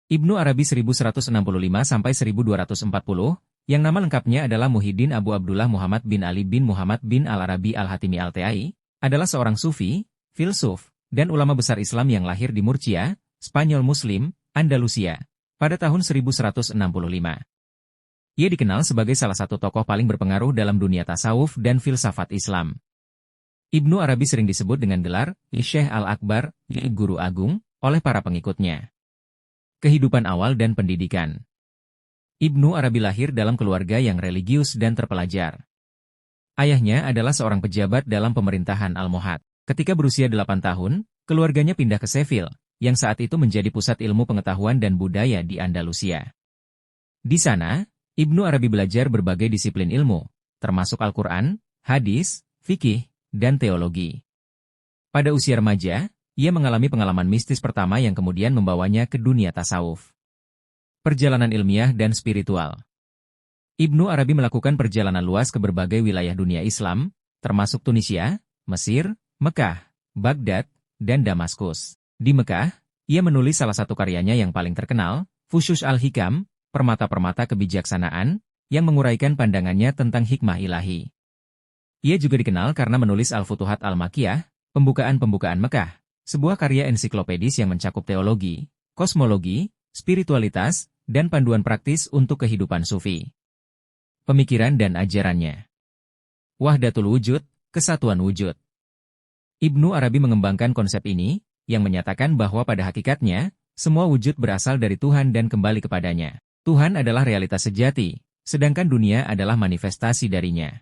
Ibnu Arabi 1165–1240, yang nama lengkapnya adalah Muhyiddin Abu Abdullah Muhammad bin Ali bin Muhammad bin Al-Arabi Al-Hatimi Al-Tai, adalah seorang sufi, filsuf, dan ulama besar Islam yang lahir di Murcia, Spanyol Muslim, Andalusia, pada tahun 1165. Ia dikenal sebagai salah satu tokoh paling berpengaruh dalam dunia tasawuf dan filsafat Islam. Ibnu Arabi sering disebut dengan gelar Syekh Al-Akbar, Guru Agung, oleh para pengikutnya. Kehidupan awal dan pendidikan. Ibnu Arabi lahir dalam keluarga yang religius dan terpelajar. Ayahnya adalah seorang pejabat dalam pemerintahan Almohad. Ketika berusia 8 tahun, keluarganya pindah ke Seville, yang saat itu menjadi pusat ilmu pengetahuan dan budaya di Andalusia. Di sana, Ibnu Arabi belajar berbagai disiplin ilmu, termasuk Al-Quran, hadis, fikih, dan teologi. Pada usia remaja, ia mengalami pengalaman mistis pertama yang kemudian membawanya ke dunia tasawuf. Perjalanan ilmiah dan spiritual. Ibnu Arabi melakukan perjalanan luas ke berbagai wilayah dunia Islam, termasuk Tunisia, Mesir, Mekah, Baghdad, dan Damaskus. Di Mekah, ia menulis salah satu karyanya yang paling terkenal, Fushus al-Hikam, permata-permata kebijaksanaan, yang menguraikan pandangannya tentang hikmah ilahi. Ia juga dikenal karena menulis Al-Futuhat Al-Makkiyah, pembukaan Mekah, sebuah karya ensiklopedis yang mencakup teologi, kosmologi, spiritualitas, dan panduan praktis untuk kehidupan sufi. Pemikiran dan ajarannya. Wahdatul wujud, kesatuan wujud. Ibnu Arabi mengembangkan konsep ini, yang menyatakan bahwa pada hakikatnya, semua wujud berasal dari Tuhan dan kembali kepadanya. Tuhan adalah realitas sejati, sedangkan dunia adalah manifestasi darinya.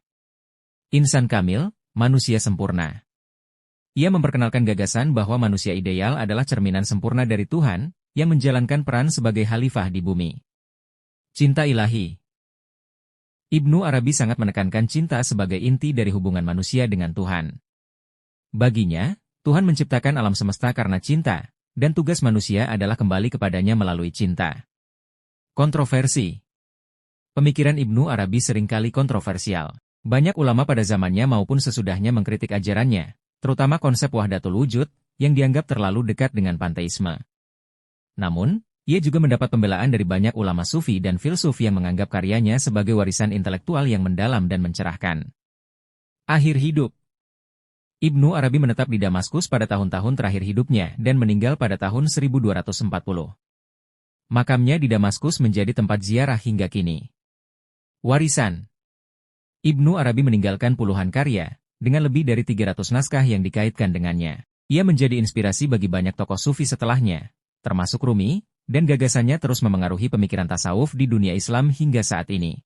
Insan kamil, manusia sempurna. Ia memperkenalkan gagasan bahwa manusia ideal adalah cerminan sempurna dari Tuhan, yang menjalankan peran sebagai khalifah di bumi. Cinta ilahi. Ibnu Arabi sangat menekankan cinta sebagai inti dari hubungan manusia dengan Tuhan. Baginya, Tuhan menciptakan alam semesta karena cinta, dan tugas manusia adalah kembali kepadanya melalui cinta. Kontroversi. Pemikiran Ibnu Arabi seringkali kontroversial. Banyak ulama pada zamannya maupun sesudahnya mengkritik ajarannya, terutama konsep wahdatul wujud, yang dianggap terlalu dekat dengan panteisme. Namun, ia juga mendapat pembelaan dari banyak ulama sufi dan filsuf yang menganggap karyanya sebagai warisan intelektual yang mendalam dan mencerahkan. Akhir hidup. Ibnu Arabi menetap di Damaskus pada tahun-tahun terakhir hidupnya dan meninggal pada tahun 1240. Makamnya di Damaskus menjadi tempat ziarah hingga kini. Warisan. Ibnu Arabi meninggalkan puluhan karya, dengan lebih dari 300 naskah yang dikaitkan dengannya. Ia menjadi inspirasi bagi banyak tokoh sufi setelahnya, termasuk Rumi, dan gagasannya terus memengaruhi pemikiran tasawuf di dunia Islam hingga saat ini.